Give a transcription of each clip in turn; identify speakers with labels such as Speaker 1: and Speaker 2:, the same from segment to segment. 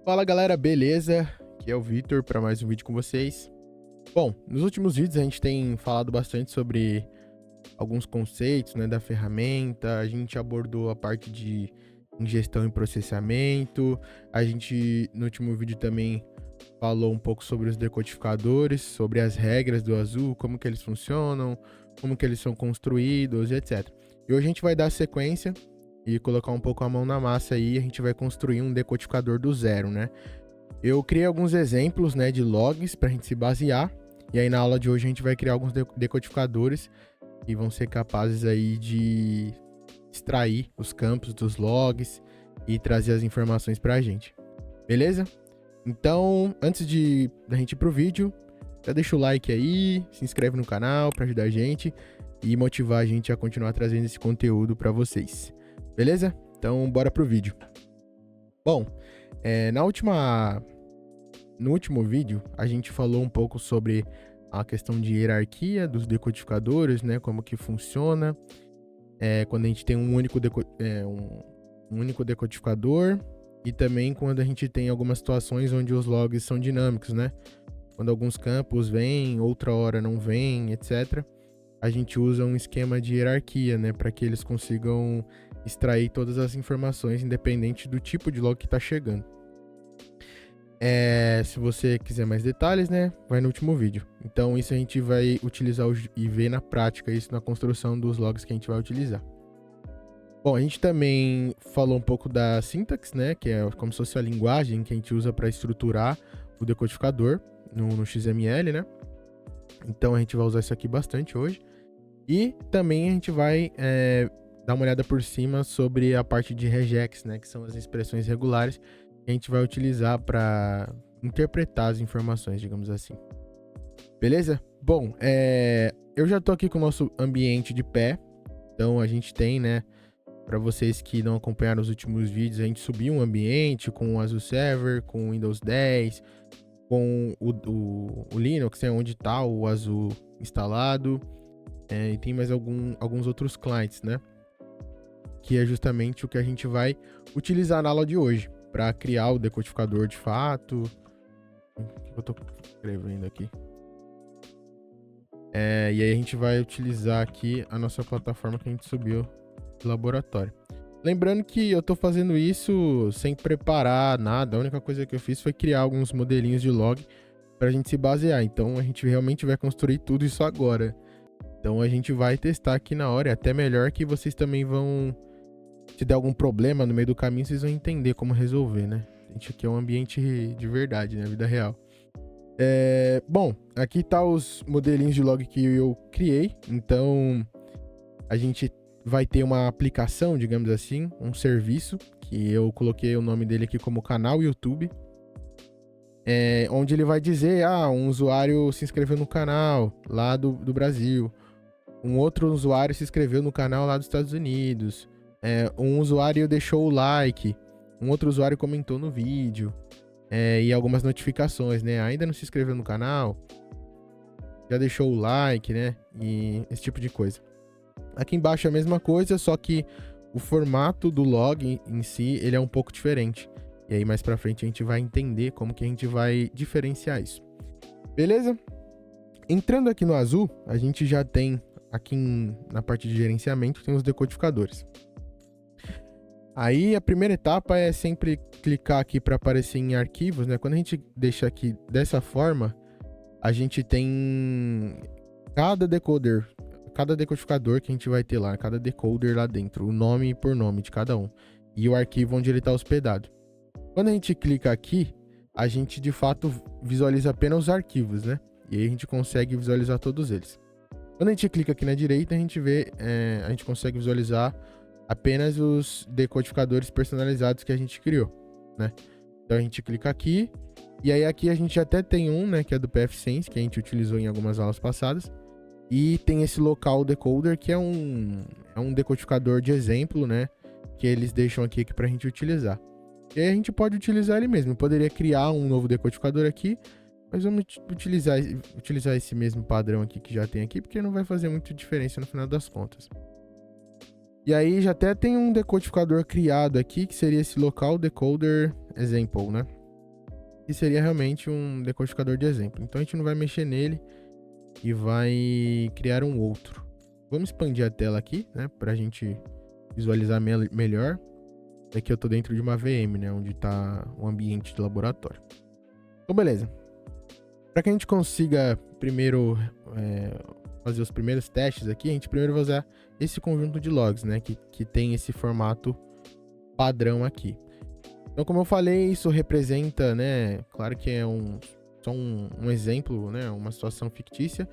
Speaker 1: Fala galera, beleza? Aqui é o Vitor para mais um vídeo com vocês. Bom, nos últimos vídeos a gente tem falado bastante sobre alguns conceitos, né, da ferramenta. A gente abordou a parte de ingestão e processamento. A gente no último vídeo também falou um pouco sobre os decodificadores, sobre as regras do Azul, como que eles funcionam, como que eles são construídos, etc. E hoje a gente vai dar sequência e colocar um pouco a mão na massa aí, a gente vai construir um decodificador do zero, né? Eu criei alguns exemplos, né, de logs para a gente se basear, e aí na aula de hoje a gente vai criar alguns decodificadores que vão ser capazes aí de extrair os campos dos logs e trazer as informações para a gente, beleza? Então, antes da gente ir pro vídeo, já deixa o like aí, se inscreve no canal para ajudar a gente e motivar a gente a continuar trazendo esse conteúdo para vocês. Beleza? Então, bora pro vídeo. Bom, no último vídeo, a gente falou um pouco sobre a questão de hierarquia dos decodificadores, né? Como que funciona quando a gente tem um único decodificador e também quando a gente tem algumas situações onde os logs são dinâmicos, né? Quando alguns campos vêm, outra hora não vêm, etc. A gente usa um esquema de hierarquia, né? Para que eles consigam extrair todas as informações, independente do tipo de log que está chegando. Se você quiser mais detalhes, né, vai no último vídeo. Então isso a gente vai utilizar e ver na prática isso na construção dos logs que a gente vai utilizar. Bom, a gente também falou um pouco da sintaxe, né, que é como se fosse a linguagem que a gente usa para estruturar o decodificador no XML, né. Então a gente vai usar isso aqui bastante hoje. E também a gente vai dar uma olhada por cima sobre a parte de regex, né, que são as expressões regulares que a gente vai utilizar para interpretar as informações, digamos assim. Beleza? Bom, eu já tô aqui com o nosso ambiente de pé. Então a gente tem, né, para vocês que não acompanharam os últimos vídeos, a gente subiu um ambiente com o Azure Server, com o Windows 10, com o Linux, onde está o Azure instalado, e tem mais alguns outros clients, né, que é justamente o que a gente vai utilizar na aula de hoje para criar o decodificador de fato. O que eu tô escrevendo aqui? E aí a gente vai utilizar aqui a nossa plataforma que a gente subiu do laboratório. Lembrando que eu tô fazendo isso sem preparar nada, a única coisa que eu fiz foi criar alguns modelinhos de log para a gente se basear. Então a gente realmente vai construir tudo isso agora. Então a gente vai testar aqui na hora, é até melhor que vocês também vão, se der algum problema no meio do caminho, vocês vão entender como resolver, né? A gente aqui é um ambiente de verdade, né? Vida real. Bom, aqui tá os modelinhos de log que eu criei. Então, a gente vai ter uma aplicação, digamos assim, um serviço, que eu coloquei o nome dele aqui como canal YouTube. Onde ele vai dizer, um usuário se inscreveu no canal lá do Brasil. Um outro usuário se inscreveu no canal lá dos Estados Unidos. Um usuário deixou o like, um outro usuário comentou no vídeo, e algumas notificações, né? Ainda não se inscreveu no canal, já deixou o like, né? E esse tipo de coisa. Aqui embaixo é a mesma coisa, só que o formato do log em si, ele é um pouco diferente. E aí mais pra frente a gente vai entender como que a gente vai diferenciar isso. Beleza? Entrando aqui no Azul, a gente já tem aqui na parte de gerenciamento, tem os decodificadores. Aí a primeira etapa é sempre clicar aqui para aparecer em arquivos, né? Quando a gente deixa aqui dessa forma, a gente tem cada decodificador que a gente vai ter lá, cada decoder lá dentro, o nome por nome de cada um e o arquivo onde ele está hospedado. Quando a gente clica aqui, a gente de fato visualiza apenas os arquivos, né? E aí a gente consegue visualizar todos eles. Quando a gente clica aqui na direita, a gente consegue visualizar apenas os decodificadores personalizados que a gente criou, né? Então a gente clica aqui, e aí aqui a gente até tem um, né, que é do pfSense, que a gente utilizou em algumas aulas passadas, e tem esse local decoder, que é um decodificador de exemplo, né, que eles deixam aqui pra gente utilizar. E aí a gente pode utilizar ele mesmo. Eu poderia criar um novo decodificador aqui, mas vamos utilizar esse mesmo padrão aqui que já tem aqui, porque não vai fazer muita diferença no final das contas. E aí já até tem um decodificador criado aqui, que seria esse local decoder example, né? que seria realmente um decodificador de exemplo. Então a gente não vai mexer nele e vai criar um outro. Vamos expandir a tela aqui, né, para a gente visualizar melhor. Aqui eu tô dentro de uma VM, né, onde está o ambiente de laboratório. Então beleza. Para que a gente consiga primeiro fazer os primeiros testes aqui, a gente primeiro vai usar esse conjunto de logs, né, que tem esse formato padrão aqui. Então, como eu falei, isso representa, né, claro que é só um exemplo, né, uma situação fictícia,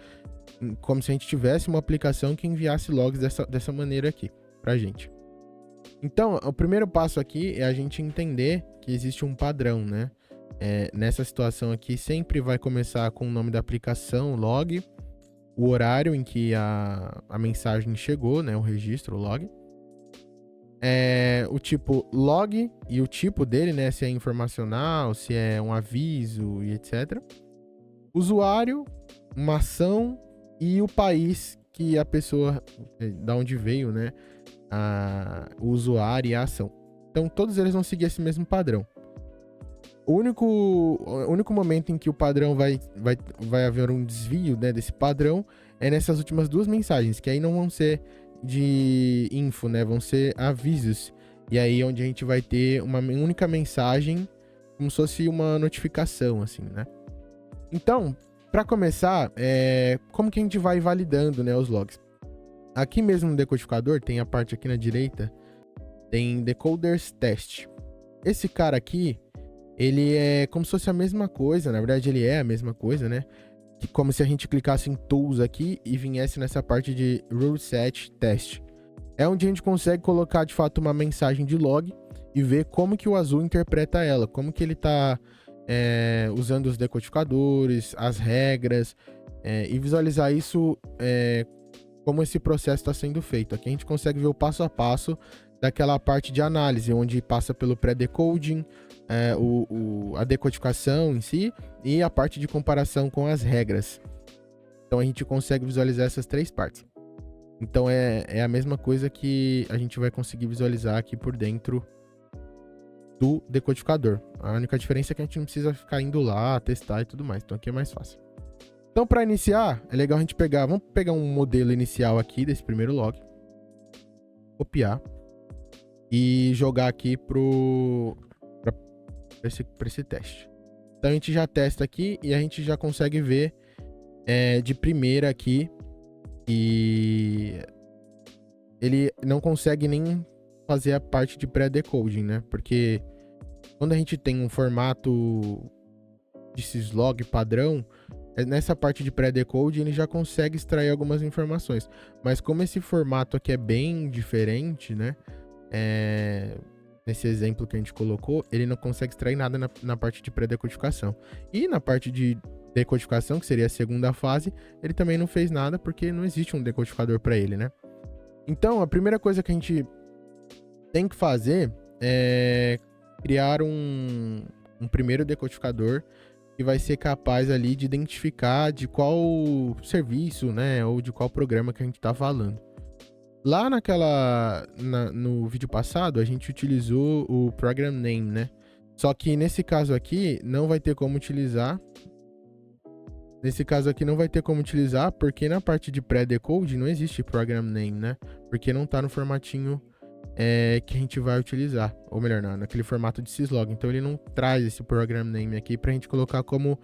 Speaker 1: como se a gente tivesse uma aplicação que enviasse logs dessa maneira aqui pra gente. Então, o primeiro passo aqui é a gente entender que existe um padrão, né? Nessa situação aqui, sempre vai começar com o nome da aplicação, log, o horário em que a mensagem chegou, né? O registro, o log. O tipo log e o tipo dele, né? Se é informacional, se é um aviso e etc. Usuário, uma ação e o país que a pessoa, da onde veio, né? O usuário e a ação. Então, todos eles vão seguir esse mesmo padrão. O único momento em que o padrão vai haver um desvio, né, desse padrão é nessas últimas duas mensagens, que aí não vão ser de info, né, vão ser avisos. E aí onde a gente vai ter uma única mensagem, como se fosse uma notificação, assim, né? Então, para começar, como que a gente vai validando, né, os logs? Aqui mesmo no decodificador, tem a parte aqui na direita, tem Decoders Test. Esse cara aqui, ele é como se fosse a mesma coisa, na verdade ele é a mesma coisa, né? Como se a gente clicasse em Tools aqui e viesse nessa parte de Rule Set Test. É onde a gente consegue colocar de fato uma mensagem de log e ver como que o Azul interpreta ela, como que ele tá usando os decodificadores, as regras, e visualizar isso como esse processo está sendo feito. Aqui a gente consegue ver o passo a passo daquela parte de análise, onde passa pelo pré-decoding, a decodificação em si e a parte de comparação com as regras. Então a gente consegue visualizar essas três partes. Então é a mesma coisa que a gente vai conseguir visualizar aqui por dentro do decodificador. A única diferença é que a gente não precisa ficar indo lá, testar e tudo mais. Então aqui é mais fácil. Então, para iniciar, é legal a gente vamos pegar um modelo inicial aqui desse primeiro log, copiar e jogar aqui para esse teste. Então a gente já testa aqui e a gente já consegue ver de primeira aqui que ele não consegue nem fazer a parte de pré-decoding, né? Porque quando a gente tem um formato de syslog padrão, nessa parte de pré-decode ele já consegue extrair algumas informações. Mas como esse formato aqui é bem diferente, né? Nesse exemplo que a gente colocou, ele não consegue extrair nada na parte de pré-decodificação. E na parte de decodificação, que seria a segunda fase, ele também não fez nada porque não existe um decodificador para ele, né? Então, a primeira coisa que a gente tem que fazer é criar um primeiro decodificador que vai ser capaz ali de identificar de qual serviço, né, ou de qual programa que a gente está falando. Lá no vídeo passado, a gente utilizou o Program Name, né? Só que nesse caso aqui, não vai ter como utilizar. Nesse caso aqui, não vai ter como utilizar, porque na parte de pré-decode não existe Program Name, né? Porque não está no formatinho que a gente vai utilizar. Ou melhor, naquele formato de syslog. Então, ele não traz esse Program Name aqui para a gente colocar como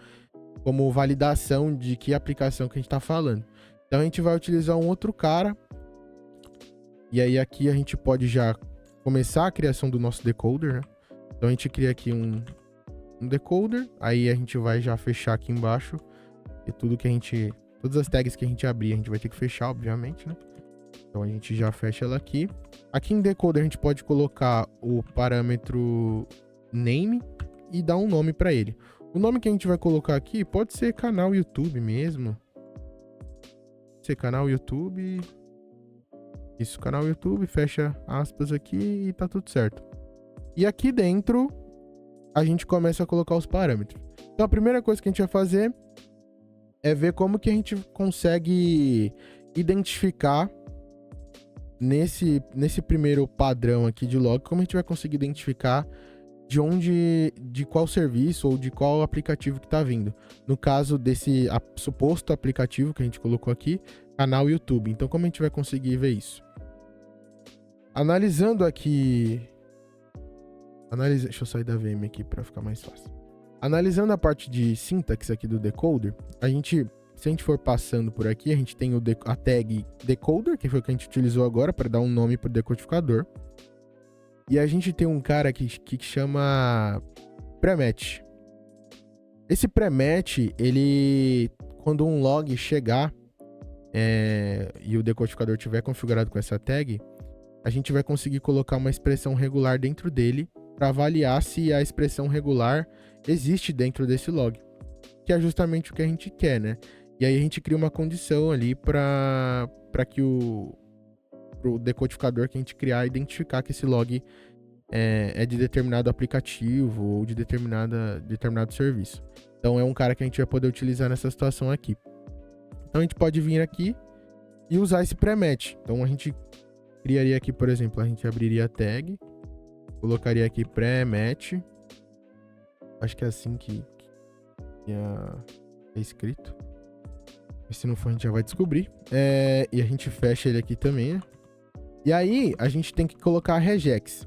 Speaker 1: validação de que aplicação que a gente está falando. Então, a gente vai utilizar um outro cara. E aí aqui a gente pode já começar a criação do nosso decoder, né? Então a gente cria aqui um decoder, aí a gente vai já fechar aqui embaixo e todas as tags que a gente abrir a gente vai ter que fechar, obviamente, né? Então a gente já fecha ela aqui. Aqui em decoder a gente pode colocar o parâmetro name e dar um nome para ele. O nome que a gente vai colocar aqui pode ser canal YouTube mesmo. Pode ser canal YouTube. Isso, canal YouTube, fecha aspas aqui e tá tudo certo. E aqui dentro, a gente começa a colocar os parâmetros. Então, a primeira coisa que a gente vai fazer é ver como que a gente consegue identificar nesse primeiro padrão aqui de log, como a gente vai conseguir identificar de qual serviço ou de qual aplicativo que tá vindo. No caso desse suposto aplicativo que a gente colocou aqui, canal YouTube. Então, como a gente vai conseguir ver isso? Analisando aqui... Deixa eu sair da VM aqui para ficar mais fácil. Analisando a parte de sintaxe aqui do decoder, se a gente for passando por aqui, a gente tem a tag decoder, que foi o que a gente utilizou agora para dar um nome para o decodificador. E a gente tem um cara que chama prematch. Esse prematch, ele, quando um log chegar e o decodificador tiver configurado com essa tag, a gente vai conseguir colocar uma expressão regular dentro dele para avaliar se a expressão regular existe dentro desse log, que é justamente o que a gente quer, né? E aí a gente cria uma condição ali para que pro decodificador que a gente criar identificar que esse log é de determinado aplicativo ou de determinado serviço. Então é um cara que a gente vai poder utilizar nessa situação aqui. Então a gente pode vir aqui e usar esse prematch. Então a gente criaria aqui, por exemplo, a gente abriria a tag, colocaria aqui prematch. Acho que é assim que é escrito. E se não for, a gente já vai descobrir. E a gente fecha ele aqui também, né? E aí, a gente tem que colocar regex.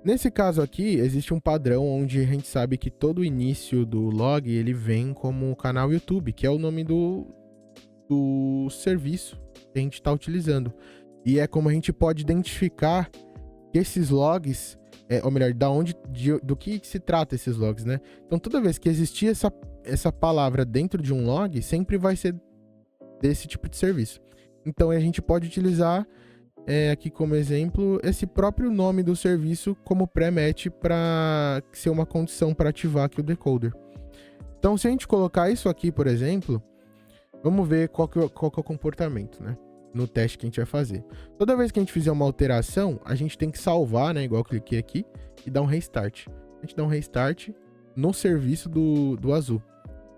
Speaker 1: Nesse caso aqui, existe um padrão onde a gente sabe que todo o início do log, ele vem como canal YouTube, que é o nome do serviço que a gente está utilizando. E é como a gente pode identificar que esses logs, ou melhor, do que se trata esses logs, né? Então, toda vez que existir essa palavra dentro de um log, sempre vai ser desse tipo de serviço. Então, a gente pode utilizar aqui como exemplo esse próprio nome do serviço como prematch para ser uma condição para ativar aqui o decoder. Então, se a gente colocar isso aqui, por exemplo, vamos ver qual que é o comportamento, né? No teste que a gente vai fazer. Toda vez que a gente fizer uma alteração, a gente tem que salvar, né? Igual eu cliquei aqui, e dar um restart. A gente dá um restart no serviço do azul.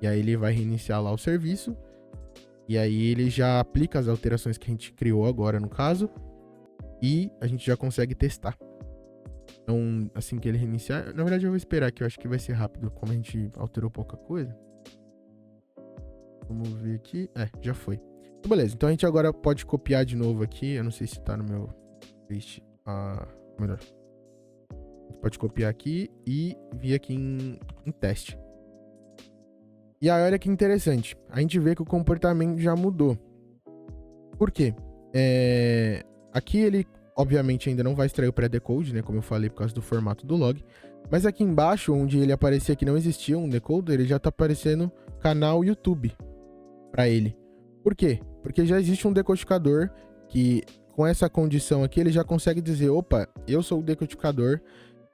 Speaker 1: E aí ele vai reiniciar lá o serviço. E aí ele já aplica as alterações que a gente criou agora, no caso. E a gente já consegue testar. Então, assim que ele reiniciar... Na verdade, eu vou esperar aqui. Eu acho que vai ser rápido, como a gente alterou pouca coisa. Vamos ver aqui. Já foi. Beleza, então a gente agora pode copiar de novo aqui. Eu não sei se tá no meu paste. Melhor. A gente pode copiar aqui e vir aqui em teste. E aí, olha que interessante. A gente vê que o comportamento já mudou. Por quê? Aqui ele, obviamente, ainda não vai extrair o pré-decode, né? Como eu falei, por causa do formato do log. Mas aqui embaixo, onde ele aparecia que não existia um decoder, ele já tá aparecendo canal YouTube para ele. Por quê? Porque já existe um decodificador que, com essa condição aqui, ele já consegue dizer, opa, eu sou o decodificador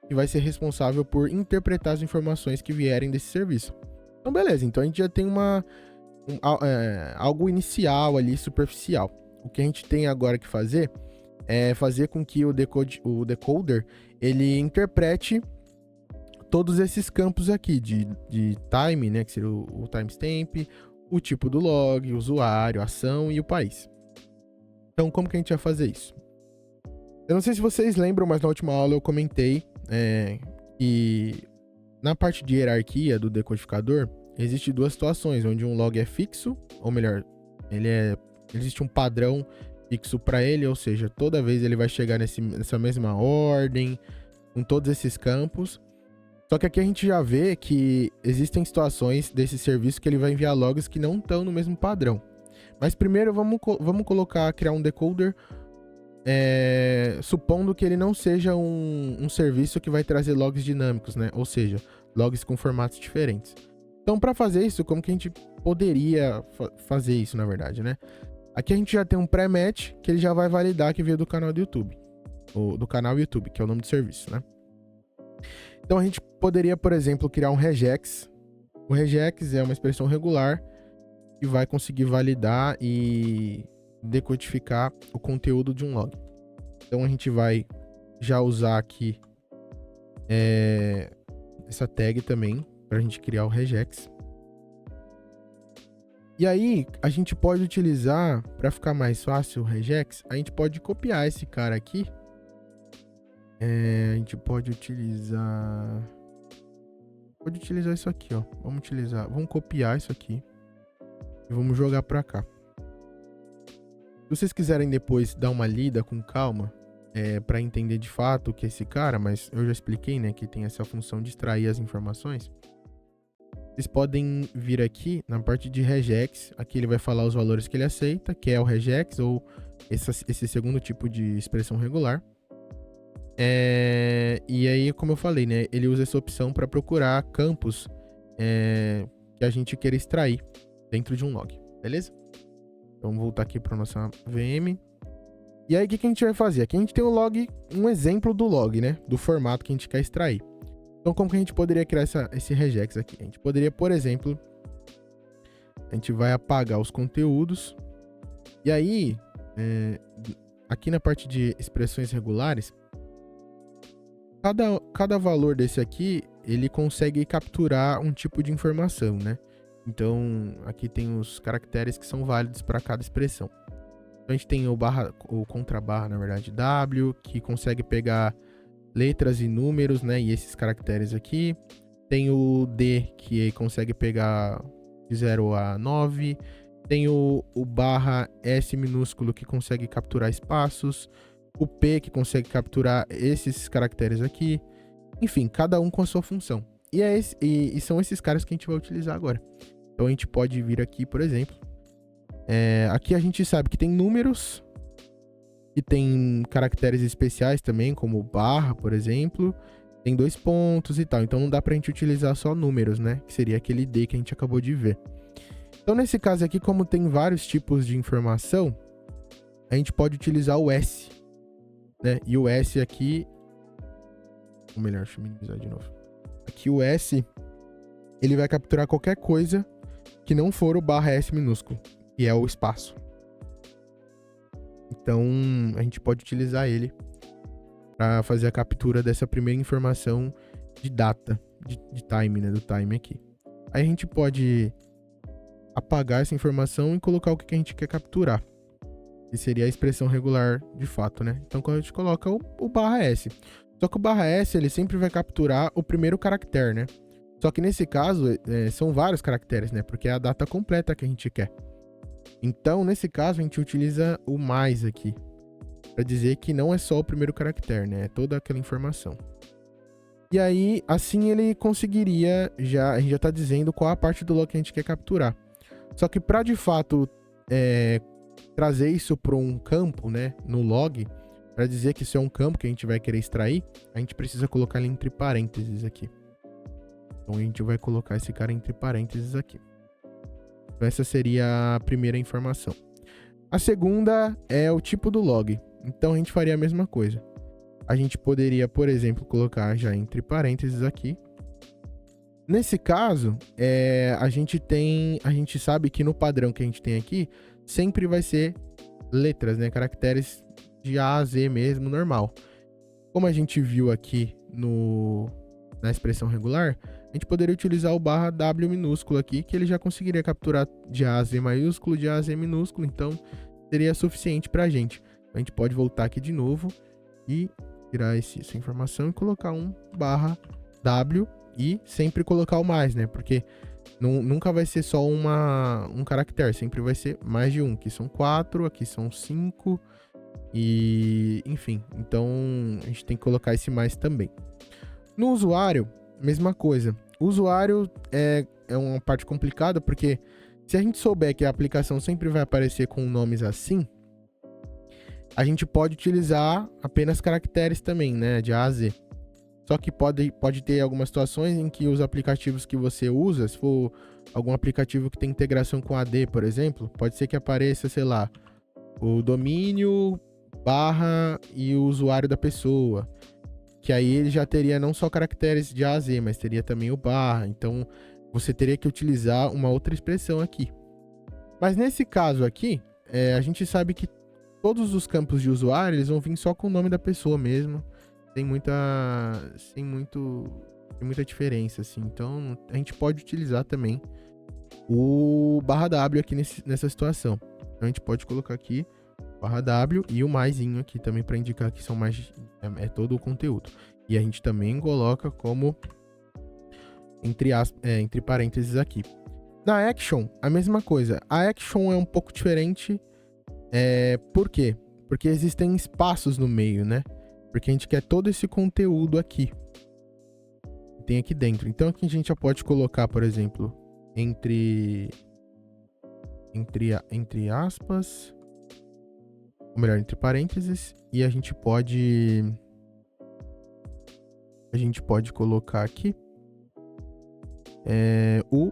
Speaker 1: que vai ser responsável por interpretar as informações que vierem desse serviço. Então, beleza. Então, a gente já tem algo inicial ali, superficial. O que a gente tem agora que fazer é fazer com que o decoder, ele interprete todos esses campos aqui de time, né, que seria o timestamp, o tipo do log, o usuário, a ação e o país. Então, como que a gente vai fazer isso? Eu não sei se vocês lembram, mas na última aula eu comentei que na parte de hierarquia do decodificador, existe duas situações, onde um log é fixo, ou melhor, existe um padrão fixo para ele, ou seja, toda vez ele vai chegar nessa mesma ordem, com todos esses campos. Só que aqui a gente já vê que existem situações desse serviço que ele vai enviar logs que não estão no mesmo padrão. Mas primeiro vamos criar um decoder, supondo que ele não seja um serviço que vai trazer logs dinâmicos, né? Ou seja, logs com formatos diferentes. Então, para fazer isso, como que a gente poderia fazer isso, na verdade, né? Aqui a gente já tem um pré-match que ele já vai validar que veio do canal do YouTube. Ou do canal YouTube, que é o nome do serviço, né? Então a gente poderia, por exemplo, criar um regex. O regex é uma expressão regular que vai conseguir validar e decodificar o conteúdo de um log. Então a gente vai já usar aqui essa tag também para a gente criar o regex. E aí a gente pode utilizar, para ficar mais fácil o regex, a gente pode copiar esse cara aqui A gente pode utilizar... Pode utilizar isso aqui, ó. Vamos copiar isso aqui e vamos jogar pra cá. Se vocês quiserem depois dar uma lida com calma, para entender de fato o que é esse cara, mas eu já expliquei, né, que tem essa função de extrair as informações. Vocês podem vir aqui na parte de regex. Aqui ele vai falar os valores que ele aceita, que é o regex ou esse segundo tipo de expressão regular. E aí, como eu falei, né, ele usa essa opção para procurar campos que a gente queira extrair dentro de um log, beleza? Então, vamos voltar aqui para nossa VM. E aí, o que a gente vai fazer? Aqui a gente tem o log, um exemplo do log, né? Do formato que a gente quer extrair. Então, como que a gente poderia criar esse regex aqui? A gente poderia, por exemplo, a gente vai apagar os conteúdos. E aí, aqui na parte de expressões regulares, cada valor desse aqui, ele consegue capturar um tipo de informação, né? Então, aqui tem os caracteres que são válidos para cada expressão. Então, a gente tem o contrabarra, na verdade, W, que consegue pegar letras e números, né? E esses caracteres aqui. Tem o D, que consegue pegar de 0 a 9. Tem o barra S minúsculo, que consegue capturar espaços. O P, que consegue capturar esses caracteres aqui. Enfim, cada um com a sua função. E são esses caras que a gente vai utilizar agora. Então, a gente pode vir aqui, por exemplo. Aqui a gente sabe que tem números. E tem caracteres especiais também, como barra, por exemplo. Tem 2 pontos e tal. Então, não dá pra gente utilizar só números, né? Que seria aquele D que a gente acabou de ver. Então, nesse caso aqui, como tem vários tipos de informação, a gente pode utilizar o S, né? E o S aqui... Ou melhor, deixa eu minimizar de novo. Aqui o S, ele vai capturar qualquer coisa que não for o barra S minúsculo, que é o espaço. Então, a gente pode utilizar ele para fazer a captura dessa primeira informação de data, de time, né? Do time aqui. Aí a gente pode apagar essa informação e colocar o que a gente quer capturar, que seria a expressão regular de fato, né? Então, quando a gente coloca o barra S. Só que o barra S, ele sempre vai capturar o primeiro caractere, né? Só que nesse caso, são vários caracteres, né? Porque é a data completa que a gente quer. Então, nesse caso, a gente utiliza o mais aqui, para dizer que não é só o primeiro caractere, né? É toda aquela informação. E aí, assim ele conseguiria, a gente já está dizendo qual a parte do log que a gente quer capturar. Só que para de fato trazer isso para um campo, né, no log, para dizer que isso é um campo que a gente vai querer extrair, a gente precisa colocar ele entre parênteses aqui. Então a gente vai colocar esse cara entre parênteses aqui. Então essa seria a primeira informação. A segunda é o tipo do log. Então a gente faria a mesma coisa. A gente poderia, por exemplo, colocar já entre parênteses aqui. Nesse caso, a gente sabe que no padrão que a gente tem aqui, sempre vai ser letras, né? Caracteres de A a Z mesmo, normal. Como a gente viu aqui na expressão regular, a gente poderia utilizar o barra W minúsculo aqui, que ele já conseguiria capturar de A a Z maiúsculo, de A a Z minúsculo, então seria suficiente pra gente. A gente pode voltar aqui de novo e tirar essa informação e colocar um barra W e sempre colocar o mais, né? Porque nunca vai ser só um caractere, sempre vai ser mais de um. Aqui são 4, aqui são 5 e enfim. Então a gente tem que colocar esse mais também. No usuário, mesma coisa. O usuário é uma parte complicada porque se a gente souber que a aplicação sempre vai aparecer com nomes assim, a gente pode utilizar apenas caracteres também, né, de A a Z. Só que pode ter algumas situações em que os aplicativos que você usa, se for algum aplicativo que tem integração com AD, por exemplo, pode ser que apareça, sei lá, o domínio, barra e o usuário da pessoa. Que aí ele já teria não só caracteres de A a Z, mas teria também o barra. Então, você teria que utilizar uma outra expressão aqui. Mas nesse caso aqui, a gente sabe que todos os campos de usuário, eles vão vir só com o nome da pessoa mesmo. Sem muita diferença, assim. Então, a gente pode utilizar também o barra W aqui nessa situação. Então, a gente pode colocar aqui /w e o maisinho aqui também para indicar que são mais é todo o conteúdo. E a gente também coloca como entre parênteses aqui. Na action, a mesma coisa. A action é um pouco diferente. Por quê? Porque existem espaços no meio, né? Porque a gente quer todo esse conteúdo aqui. Tem aqui dentro. Então aqui a gente já pode colocar, por exemplo, entre aspas, ou melhor, entre parênteses, e a gente pode colocar aqui o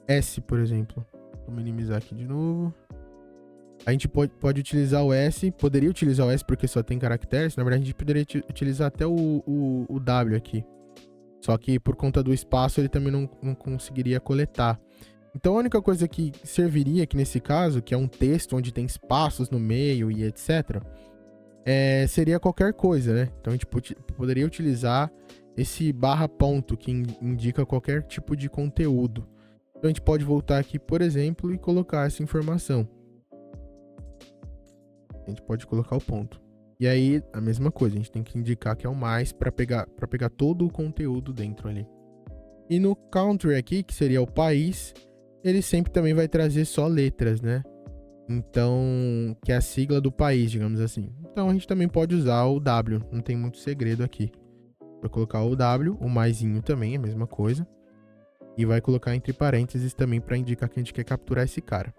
Speaker 1: S, por exemplo. Vou minimizar aqui de novo. A gente pode utilizar o S, poderia utilizar o S porque só tem caracteres, na verdade a gente poderia utilizar até o W aqui. Só que por conta do espaço ele também não conseguiria coletar. Então a única coisa que serviria aqui nesse caso, que é um texto onde tem espaços no meio e etc., seria qualquer coisa, né? Então a gente poderia utilizar esse /ponto que indica qualquer tipo de conteúdo. Então a gente pode voltar aqui, por exemplo, e colocar essa informação. A gente pode colocar o ponto. E aí, a mesma coisa, a gente tem que indicar que é o mais para pegar todo o conteúdo dentro ali. E no country aqui, que seria o país, ele sempre também vai trazer só letras, né? Então, que é a sigla do país, digamos assim. Então, a gente também pode usar o W, não tem muito segredo aqui. Vai colocar o W, o maisinho também, a mesma coisa. E vai colocar entre parênteses também para indicar que a gente quer capturar esse cara.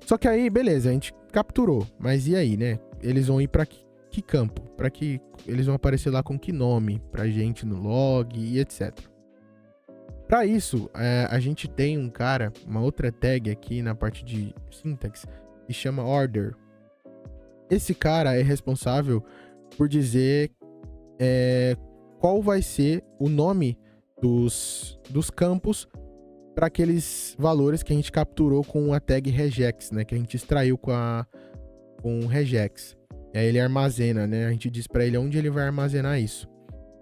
Speaker 1: Só que aí, beleza, a gente capturou. Mas e aí, né? Eles vão ir para que campo? Para que eles vão aparecer lá com que nome? Pra gente no log e etc. Para isso, a gente tem uma outra tag aqui na parte de syntax que chama order. Esse cara é responsável por dizer qual vai ser o nome dos campos para aqueles valores que a gente capturou com a tag regex, né? Que a gente extraiu com regex. E aí ele armazena, né? A gente diz para ele onde ele vai armazenar isso.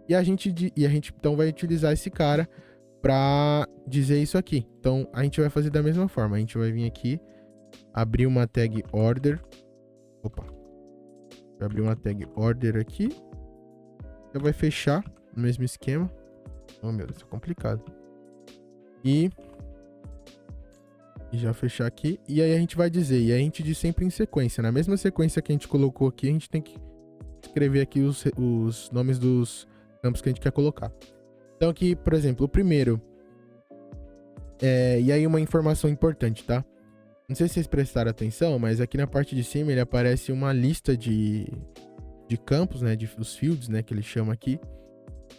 Speaker 1: E a gente então vai utilizar esse cara para dizer isso aqui. Então a gente vai fazer da mesma forma. A gente vai vir aqui, abrir uma tag order. Opa. Vai abrir uma tag order aqui. Já vai fechar no mesmo esquema. Oh meu Deus, é complicado. E já fechar aqui. E aí a gente vai dizer. E aí a gente diz sempre em sequência. Na mesma sequência que a gente colocou aqui, a gente tem que escrever aqui os nomes dos campos que a gente quer colocar. Então aqui, por exemplo, o primeiro. E aí uma informação importante, tá? Não sei se vocês prestaram atenção, mas aqui na parte de cima ele aparece uma lista de campos, né? Os fields, né? Que ele chama aqui.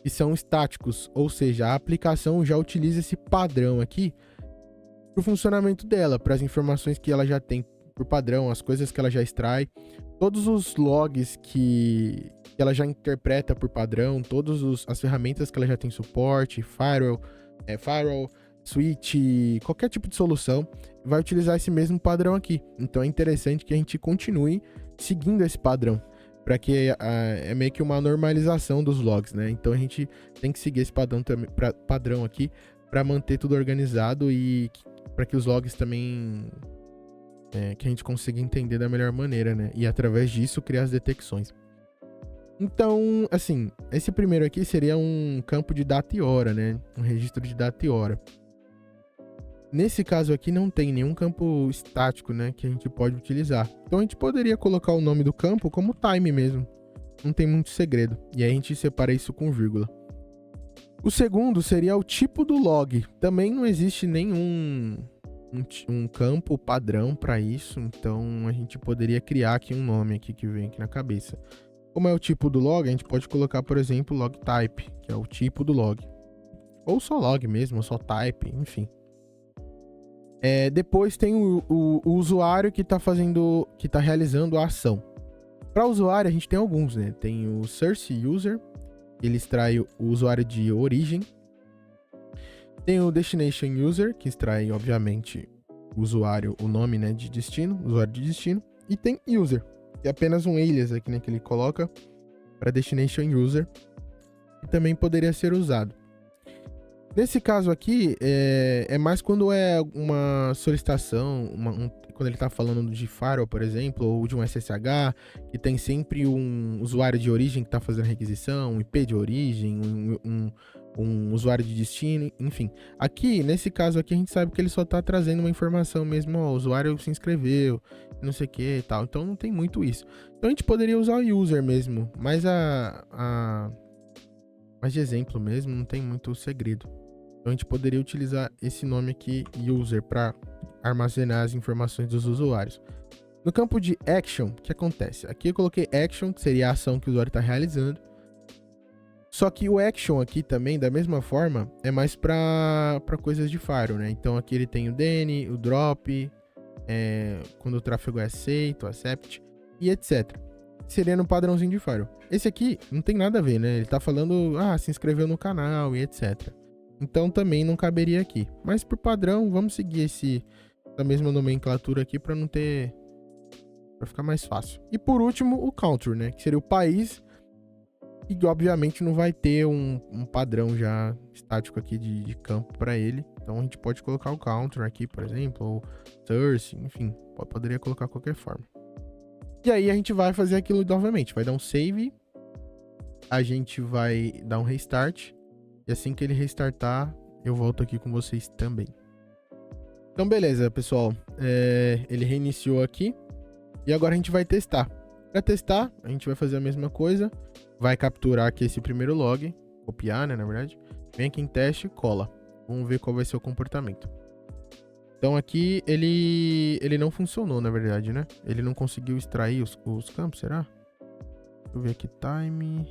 Speaker 1: Que são estáticos, ou seja, a aplicação já utiliza esse padrão aqui para o funcionamento dela, para as informações que ela já tem por padrão, as coisas que ela já extrai, todos os logs que ela já interpreta por padrão, todas as ferramentas que ela já tem suporte, firewall, switch, qualquer tipo de solução, vai utilizar esse mesmo padrão aqui. Então é interessante que a gente continue seguindo esse padrão, para que é meio que uma normalização dos logs, né? Então a gente tem que seguir esse padrão aqui para manter tudo organizado e para que os logs também que a gente consiga entender da melhor maneira, né? E através disso criar as detecções. Então, assim, esse primeiro aqui seria um campo de data e hora, né? Um registro de data e hora. Nesse caso aqui não tem nenhum campo estático, né, que a gente pode utilizar. Então a gente poderia colocar o nome do campo como time mesmo. Não tem muito segredo. E aí a gente separa isso com vírgula. O segundo seria o tipo do log. Também não existe nenhum um campo padrão para isso. Então a gente poderia criar aqui um nome aqui que vem aqui na cabeça. Como é o tipo do log, a gente pode colocar, por exemplo, log type, que é o tipo do log. Ou só log mesmo, ou só type, enfim. Depois tem o usuário que está realizando a ação. Para o usuário, a gente tem alguns, né? Tem o source user, ele extrai o usuário de origem. Tem o destination user, que extrai, obviamente, o nome, né, de destino, usuário de destino. E tem user, que é apenas um alias aqui, né, que ele coloca para destination user, que também poderia ser usado. Nesse caso aqui, é mais quando é uma solicitação, quando ele tá falando de firewall, por exemplo, ou de um SSH, que tem sempre um usuário de origem que tá fazendo requisição, um IP de origem, um usuário de destino, enfim. Aqui, nesse caso aqui, a gente sabe que ele só tá trazendo uma informação mesmo, ó, o usuário se inscreveu, não sei o que e tal. Então não tem muito isso. Então a gente poderia usar o user mesmo, mas mais de exemplo mesmo, não tem muito segredo. Então a gente poderia utilizar esse nome aqui, user, para armazenar as informações dos usuários. No campo de action, o que acontece? Aqui eu coloquei action, que seria a ação que o usuário está realizando. Só que o action aqui também, da mesma forma, é mais para coisas de firewall, né? Então aqui ele tem o DN, o drop, quando o tráfego é aceito, accept e etc. Seria no padrãozinho de firewall. Esse aqui não tem nada a ver, né? Ele tá falando, se inscreveu no canal e etc. Então também não caberia aqui. Mas por padrão, vamos seguir essa mesma nomenclatura aqui para não ter... para ficar mais fácil. E por último, o country, né? Que seria o país. E obviamente não vai ter um padrão já estático aqui de campo para ele. Então a gente pode colocar o country aqui, por exemplo, ou source, enfim. Poderia colocar qualquer forma. E aí a gente vai fazer aquilo novamente. Vai dar um save. A gente vai dar um restart. E assim que ele restartar, eu volto aqui com vocês também. Então, beleza, pessoal. Ele reiniciou aqui. E agora a gente vai testar. Para testar, a gente vai fazer a mesma coisa. Vai capturar aqui esse primeiro log. Copiar, né, na verdade. Vem aqui em teste, cola. Vamos ver qual vai ser o comportamento. Então aqui ele não funcionou, na verdade, né? Ele não conseguiu extrair os campos, será? Deixa eu ver aqui, time,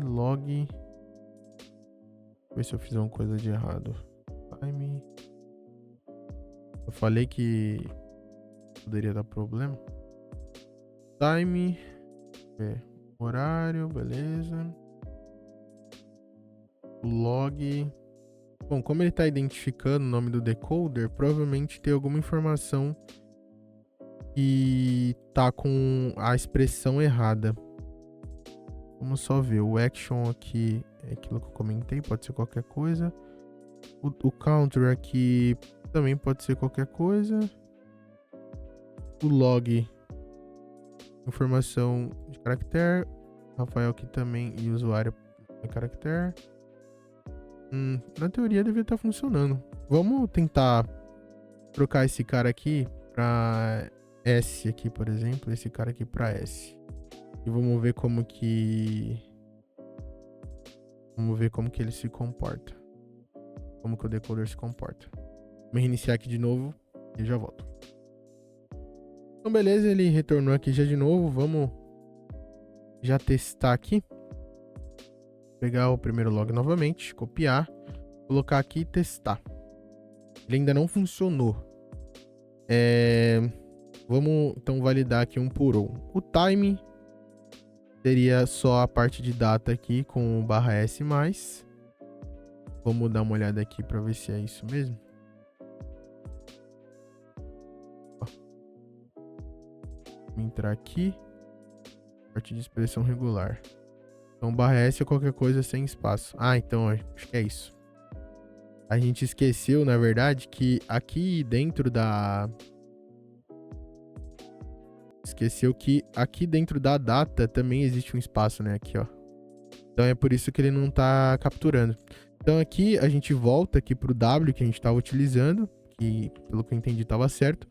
Speaker 1: log. Ver se eu fiz alguma coisa de errado. Time. Eu falei que poderia dar problema. Time. Horário, beleza. Log. Bom, como ele está identificando o nome do decoder, provavelmente tem alguma informação que tá com a expressão errada. Vamos só ver. O action aqui é aquilo que eu comentei, pode ser qualquer coisa. O counter aqui também pode ser qualquer coisa. O log, informação de caractere. Rafael aqui também, e usuário de caractere. Na teoria devia estar funcionando. Vamos tentar trocar esse cara aqui para S aqui, por exemplo. Esse cara aqui para S. E vamos ver como que... ele se comporta. Como que o decoder se comporta. Vou reiniciar aqui de novo e já volto. Então beleza, ele retornou aqui já de novo. Vamos já testar aqui. Pegar o primeiro log novamente, copiar, colocar aqui e testar. Ele ainda não funcionou. Vamos então validar aqui um por um. O time seria só a parte de data aqui com /s+. Vamos dar uma olhada aqui para ver se é isso mesmo. Vamos entrar aqui. Parte de expressão regular. Então, /s é qualquer coisa sem espaço. Então, acho que é isso. A gente esqueceu, na verdade, que aqui dentro da... Esqueceu que aqui dentro da data também existe um espaço, né? Aqui, ó. Então, é por isso que ele não tá capturando. Então, aqui a gente volta aqui pro W que a gente tava utilizando, que, pelo que eu entendi, tava certo.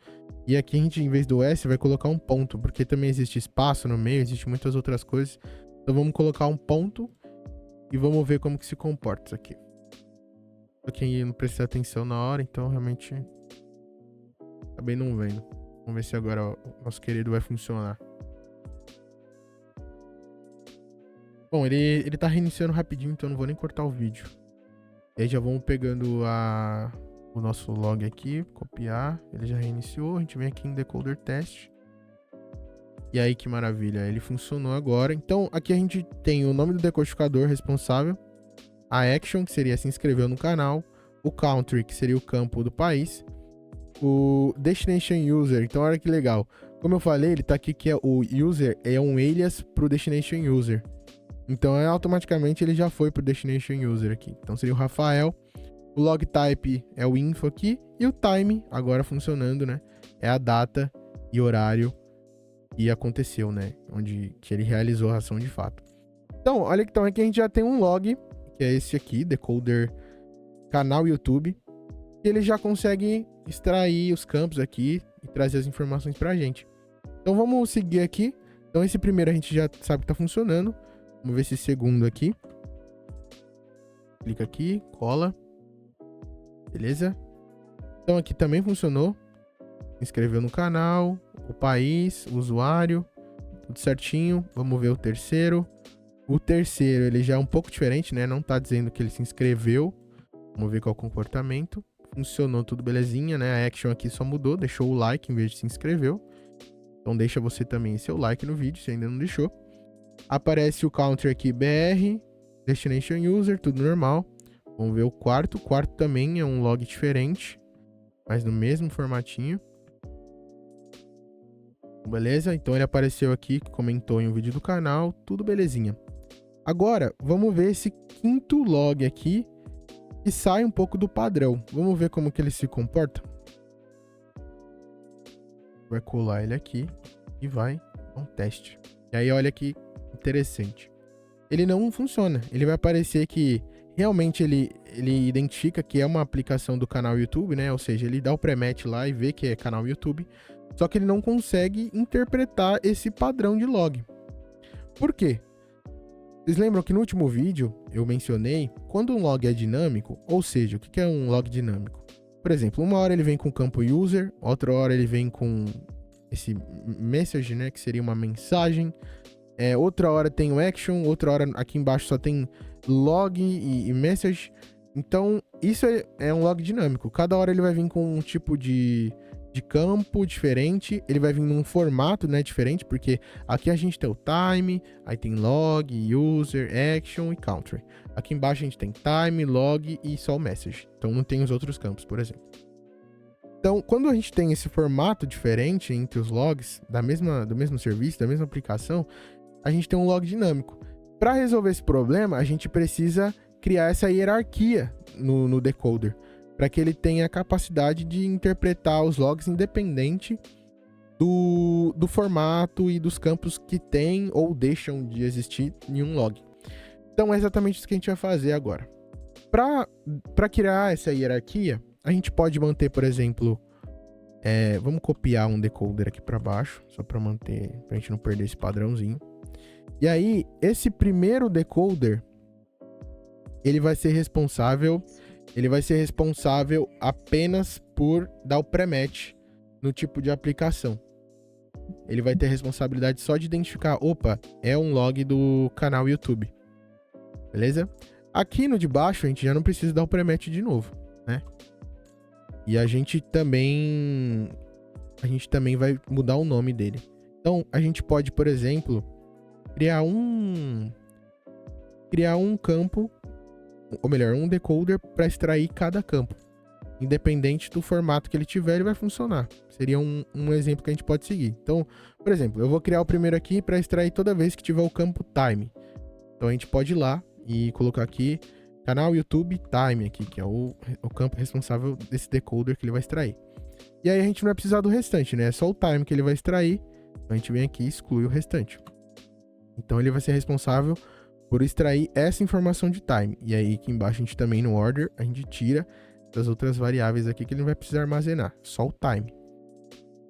Speaker 1: E aqui a gente, em vez do S, vai colocar um ponto, porque também existe espaço no meio, existe muitas outras coisas. Então vamos colocar um ponto e vamos ver como que se comporta isso aqui. Só que não prestei atenção na hora, então realmente acabei não vendo. Vamos ver se agora o nosso querido vai funcionar. Bom, ele tá reiniciando rapidinho, então eu não vou nem cortar o vídeo. E aí já vamos pegando o nosso log aqui, copiar. Ele já reiniciou, a gente vem aqui em decoder test. E aí, que maravilha, ele funcionou agora. Então, aqui a gente tem o nome do decodificador responsável, a action, que seria se inscreveu no canal, o country, que seria o campo do país, o destination user. Então, olha que legal. Como eu falei, ele tá aqui que o user é um alias pro destination user. Então, automaticamente ele já foi pro Destination User aqui. Então, seria o Rafael. O log type é o info aqui. E o time, agora funcionando, né? É a data e horário que aconteceu, né? Onde que ele realizou a ação de fato. Então, olha que então aqui a gente já tem um log, que é esse aqui, decoder canal YouTube. E ele já consegue extrair os campos aqui e trazer as informações pra gente. Então, vamos seguir aqui. Então, esse primeiro a gente já sabe que tá funcionando. Vamos ver esse segundo aqui. Clica aqui, cola. Beleza? Então aqui também funcionou. Se inscreveu no canal, o país, o usuário, tudo certinho. Vamos ver o terceiro. O terceiro, ele já é um pouco diferente, né? Não tá dizendo que ele se inscreveu. Vamos ver qual é o comportamento. Funcionou tudo belezinha, né? A action aqui só mudou, deixou o like em vez de se inscreveu. Então deixa você também seu like no vídeo, se ainda não deixou. Aparece o country aqui, BR, Destination User, tudo normal. Vamos ver o quarto. O quarto também é um log diferente, mas no mesmo formatinho. Beleza? Então ele apareceu aqui, comentou em um vídeo do canal, tudo belezinha. Agora, vamos ver esse quinto log aqui, que sai um pouco do padrão. Vamos ver como que ele se comporta. Vai colar ele aqui e vai dar um teste. E aí, olha que interessante. Ele não funciona. Ele vai aparecer que realmente ele identifica que é uma aplicação do canal YouTube, né? Ou seja, ele dá o pré-match lá e vê que é canal YouTube. Só que ele não consegue interpretar esse padrão de log. Por quê? Vocês lembram que no último vídeo eu mencionei quando um log é dinâmico, ou seja, o que é um log dinâmico? Por exemplo, uma hora ele vem com o campo user, outra hora ele vem com esse message, né, que seria uma mensagem. Outra hora tem o action, outra hora aqui embaixo só tem log e message. Então, isso é um log dinâmico. Cada hora ele vai vir com um tipo de campo diferente, ele vai vir num formato, né, diferente, porque aqui a gente tem o time, aí tem log, user, action e country. Aqui embaixo a gente tem time, log e só o message. Então não tem os outros campos, por exemplo. Então, quando a gente tem esse formato diferente entre os logs do mesmo serviço, da mesma aplicação, a gente tem um log dinâmico. Para resolver esse problema, a gente precisa criar essa hierarquia no decoder, para que ele tenha a capacidade de interpretar os logs independente do formato e dos campos que tem ou deixam de existir em um log. Então é exatamente isso que a gente vai fazer agora. Para criar essa hierarquia, a gente pode manter, por exemplo, vamos copiar um decoder aqui para baixo, só para manter, para a gente não perder esse padrãozinho. E aí, esse primeiro decoder, ele vai ser responsável apenas por dar o pré-match no tipo de aplicação. Ele vai ter responsabilidade só de identificar, opa, é um log do canal YouTube. Beleza? Aqui no de baixo a gente já não precisa dar o pré-match de novo, né? E a gente também vai mudar o nome dele. Então, a gente pode, por exemplo, criar um campo, ou melhor, um decoder para extrair cada campo. Independente do formato que ele tiver, ele vai funcionar. Seria um exemplo que a gente pode seguir. Então, por exemplo, eu vou criar o primeiro aqui para extrair toda vez que tiver o campo time. Então, a gente pode ir lá e colocar aqui canal YouTube time aqui, que é o campo responsável desse decoder que ele vai extrair. E aí a gente não vai precisar do restante, né? É só o time que ele vai extrair. Então, a gente vem aqui e exclui o restante. Então, ele vai ser responsável por extrair essa informação de time. E aí, aqui embaixo, a gente também no order, a gente tira das outras variáveis aqui que ele não vai precisar armazenar, só o time.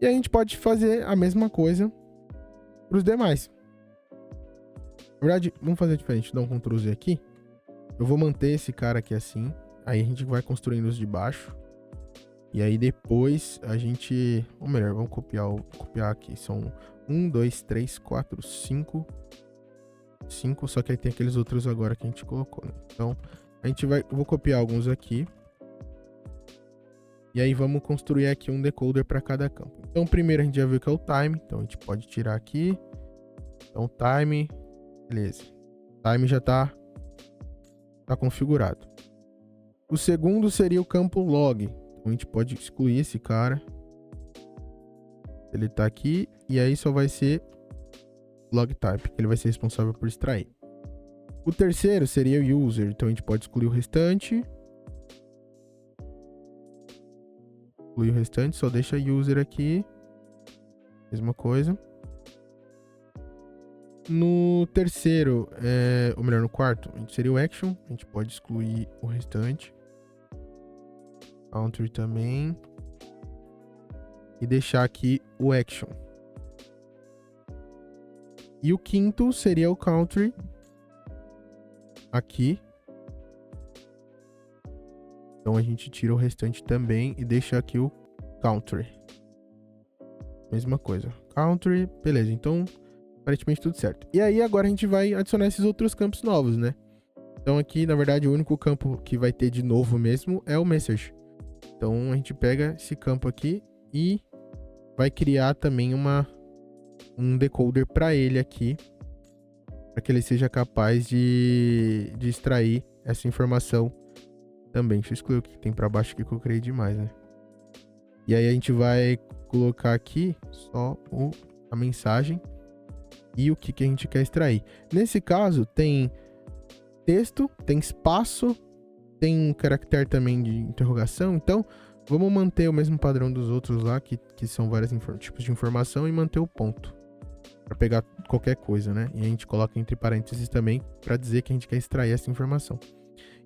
Speaker 1: E aí a gente pode fazer a mesma coisa para os demais. Na verdade, vamos fazer diferente, dar um Ctrl Z aqui. Eu vou manter esse cara aqui assim, aí a gente vai construindo os de baixo. E aí depois a gente, ou melhor, vamos copiar aqui, são 1, 2, 3, 4, 5, só que aí tem aqueles outros agora que a gente colocou, né? Então, eu vou copiar alguns aqui. E aí vamos construir aqui um decoder para cada campo. Então, primeiro a gente já viu que é o time, então a gente pode tirar aqui. Então, time, beleza. Time já tá configurado. O segundo seria o campo log. Então, a gente pode excluir esse cara. Ele tá aqui e aí só vai ser log type, que ele vai ser responsável por extrair. O terceiro seria o user, então a gente pode excluir o restante. Excluir o restante, só deixa user aqui. Mesma coisa. No terceiro, ou melhor, no quarto, a gente seria o action. A gente pode excluir o restante. Country também. E deixar aqui o action. E o quinto seria o country. Aqui. Então a gente tira o restante também e deixa aqui o country. Mesma coisa. Country, beleza. Então, aparentemente tudo certo. E aí agora a gente vai adicionar esses outros campos novos, né? Então aqui, na verdade, o único campo que vai ter de novo mesmo é o message. Então a gente pega esse campo aqui e vai criar também um decoder para ele aqui, para que ele seja capaz de extrair essa informação também. Deixa eu excluir o que tem para baixo aqui que eu criei demais, né? E aí a gente vai colocar aqui só a mensagem e o que a gente quer extrair. Nesse caso tem texto, tem espaço, tem um caractere também de interrogação. Então vamos manter o mesmo padrão dos outros lá, que são vários tipos de informação, e manter o ponto para pegar qualquer coisa, né? E a gente coloca entre parênteses também para dizer que a gente quer extrair essa informação.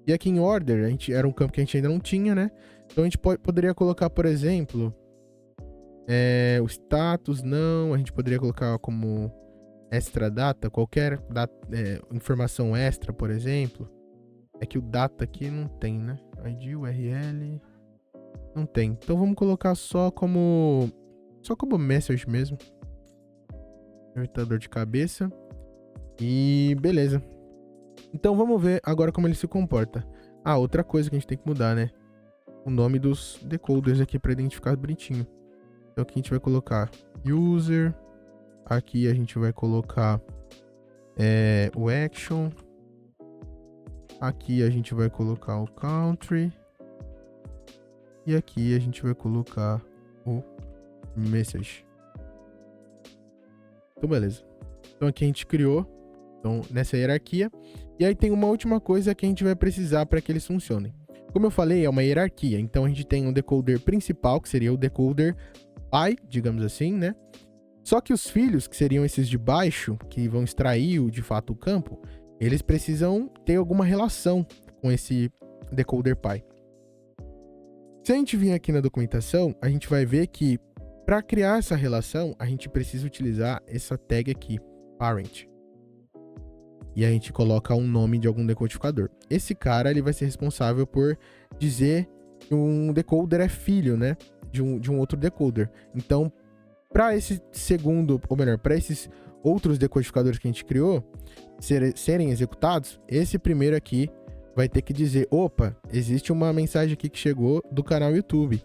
Speaker 1: E aqui em order, era um campo que a gente ainda não tinha, né? Então a gente poderia colocar, por exemplo, o status, não. A gente poderia colocar como extra data, qualquer informação extra, por exemplo. É que o data aqui não tem, né? ID, URL, não tem. Então vamos colocar só como message mesmo. Evita dor de cabeça. E beleza. Então vamos ver agora como ele se comporta. Ah, outra coisa que a gente tem que mudar, né? O nome dos decoders aqui para identificar bonitinho. Então aqui a gente vai colocar user. Aqui a gente vai colocar o action. Aqui a gente vai colocar o country. E aqui a gente vai colocar o message. Então beleza. Então aqui a gente criou nessa hierarquia. E aí tem uma última coisa que a gente vai precisar para que eles funcionem. Como eu falei, é uma hierarquia. Então a gente tem um decoder principal, que seria o decoder pai, digamos assim, né? Só que os filhos, que seriam esses de baixo, que vão extrair de fato o campo, eles precisam ter alguma relação com esse decoder pai. Se a gente vir aqui na documentação, a gente vai ver que para criar essa relação, a gente precisa utilizar essa tag aqui, parent. E a gente coloca um nome de algum decodificador. Esse cara, ele vai ser responsável por dizer que um decoder é filho, né, de um outro decoder. Então, para esse segundo, ou melhor, para esses outros decodificadores que a gente criou serem executados, esse primeiro aqui vai ter que dizer, opa, existe uma mensagem aqui que chegou do canal YouTube.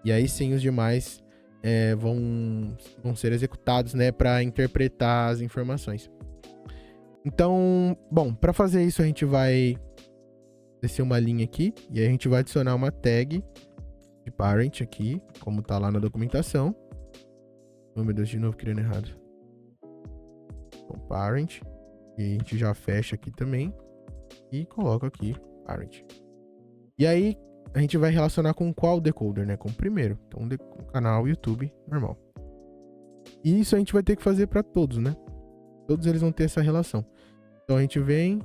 Speaker 1: E aí sim os demais vão ser executados, né, para interpretar as informações. Então, bom, para fazer isso a gente vai descer uma linha aqui e aí a gente vai adicionar uma tag de parent aqui, como tá lá na documentação. Oh, meu Deus, de novo criando errado. Então, parent. E a gente já fecha aqui também. E coloca aqui, parent. E aí, a gente vai relacionar com qual decoder, né? Com o primeiro. Então, o canal YouTube normal. E isso a gente vai ter que fazer para todos, né? Todos eles vão ter essa relação. Então, a gente vem,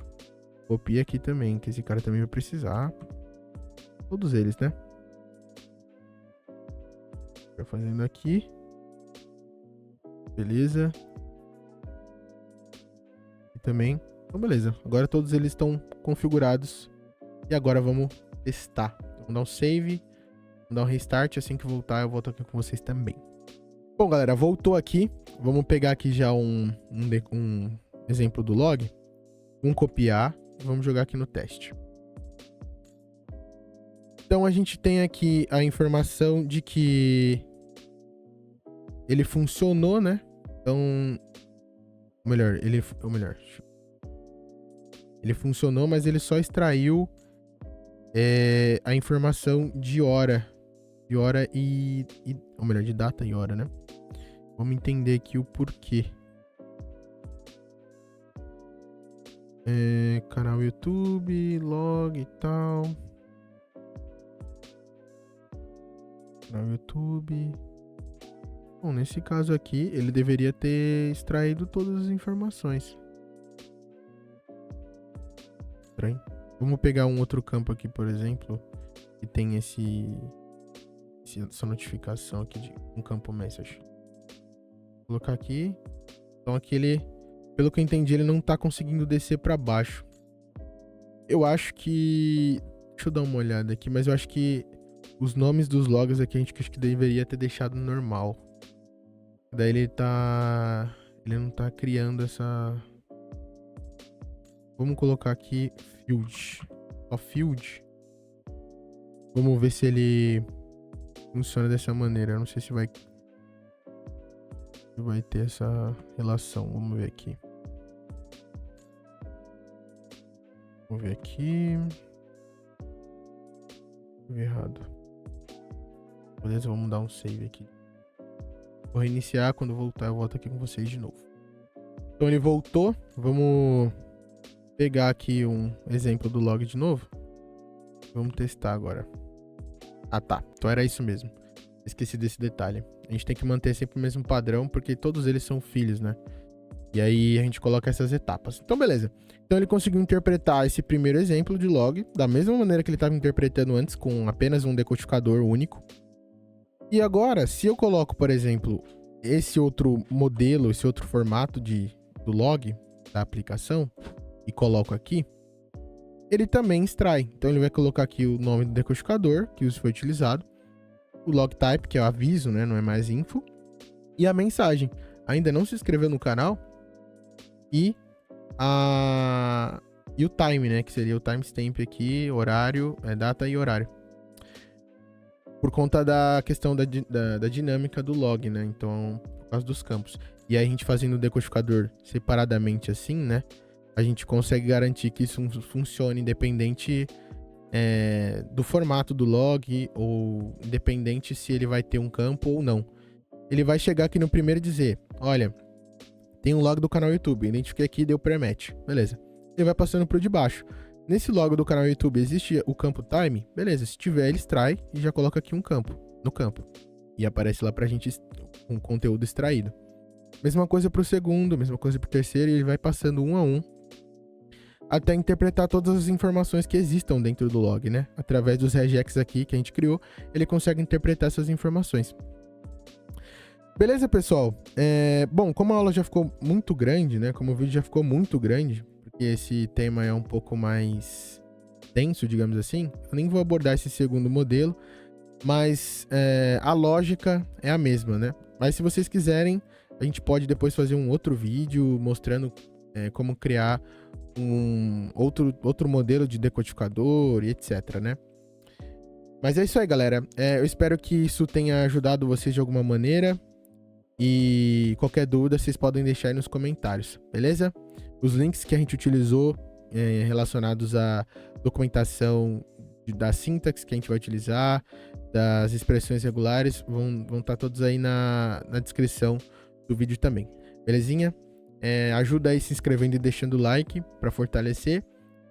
Speaker 1: copia aqui também, que esse cara também vai precisar. Todos eles, né? Vai fazendo aqui. Beleza. E também. Então, beleza. Agora todos eles estão configurados. E agora vamos testar. Vamos dar um save. Vamos dar um restart. Assim que voltar, eu volto aqui com vocês também. Bom, galera, voltou aqui. Vamos pegar aqui já um exemplo do log. Vamos copiar e vamos jogar aqui no teste. Então, a gente tem aqui a informação de que ele funcionou, né? Então, ele funcionou, mas ele só extraiu a informação de hora. De hora ou melhor, de data e hora, né? Vamos entender aqui o porquê. Canal YouTube, log e tal. Canal YouTube. Bom, nesse caso aqui, ele deveria ter extraído todas as informações. Estranho. Vamos pegar um outro campo aqui, por exemplo, que tem essa notificação aqui de um campo message. Vou colocar aqui. Então aqui ele, pelo que eu entendi, ele não tá conseguindo descer para baixo. Eu acho que... Deixa eu dar uma olhada aqui, mas eu acho que os nomes dos logs aqui a gente acho que deveria ter deixado normal. Daí ele não tá criando essa... Vamos colocar aqui field. Só field. Vamos ver se ele funciona dessa maneira. Eu não sei se vai ter essa relação. Vamos ver aqui. Vamos ver aqui. Errado. Beleza, vamos dar um save aqui. Vou reiniciar, quando voltar eu volto aqui com vocês de novo. Então ele voltou, vamos pegar aqui um exemplo do log de novo. Vamos testar agora. Ah tá, então era isso mesmo. Esqueci desse detalhe. A gente tem que manter sempre o mesmo padrão, porque todos eles são filhos, né? E aí a gente coloca essas etapas. Então beleza. Então ele conseguiu interpretar esse primeiro exemplo de log da mesma maneira que ele estava interpretando antes, com apenas um decodificador único. E agora, se eu coloco, por exemplo, esse outro modelo, esse outro formato do log da aplicação e coloco aqui, ele também extrai. Então ele vai colocar aqui o nome do decodificador que foi utilizado, o log type, que é o aviso, né, não é mais info, e a mensagem. Ainda não se inscreveu no canal? E o time, né, que seria o timestamp aqui, horário, data e horário. Por conta da questão da dinâmica do log, né? Então, por causa dos campos. E aí a gente fazendo o decodificador separadamente assim, né? A gente consegue garantir que isso funcione independente do formato do log, ou independente se ele vai ter um campo ou não. Ele vai chegar aqui no primeiro e dizer, olha, tem um log do canal YouTube, identifiquei aqui e deu pré-match. Beleza. Ele vai passando pro de baixo. Nesse log do canal YouTube existe o campo time? Beleza, se tiver ele extrai e já coloca aqui um campo, no campo. E aparece lá pra gente um conteúdo extraído. Mesma coisa pro segundo, mesma coisa pro terceiro, e ele vai passando um a um até interpretar todas as informações que existam dentro do log, né? Através dos regex aqui que a gente criou, ele consegue interpretar essas informações. Beleza, pessoal? Bom, como a aula já ficou muito grande, né? Como o vídeo já ficou muito grande, porque esse tema é um pouco mais denso, digamos assim, eu nem vou abordar esse segundo modelo, mas a lógica é a mesma, né? Mas se vocês quiserem, a gente pode depois fazer um outro vídeo mostrando como criar um outro modelo de decodificador e etc, né? Mas é isso aí, galera. Eu espero que isso tenha ajudado vocês de alguma maneira. E qualquer dúvida, vocês podem deixar aí nos comentários, beleza? Os links que a gente utilizou relacionados à documentação da sintaxe que a gente vai utilizar, das expressões regulares, vão estar todos aí na descrição do vídeo também, belezinha? Ajuda aí se inscrevendo e deixando o like para fortalecer.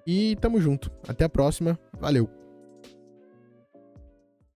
Speaker 1: E tamo junto. Até a próxima. Valeu!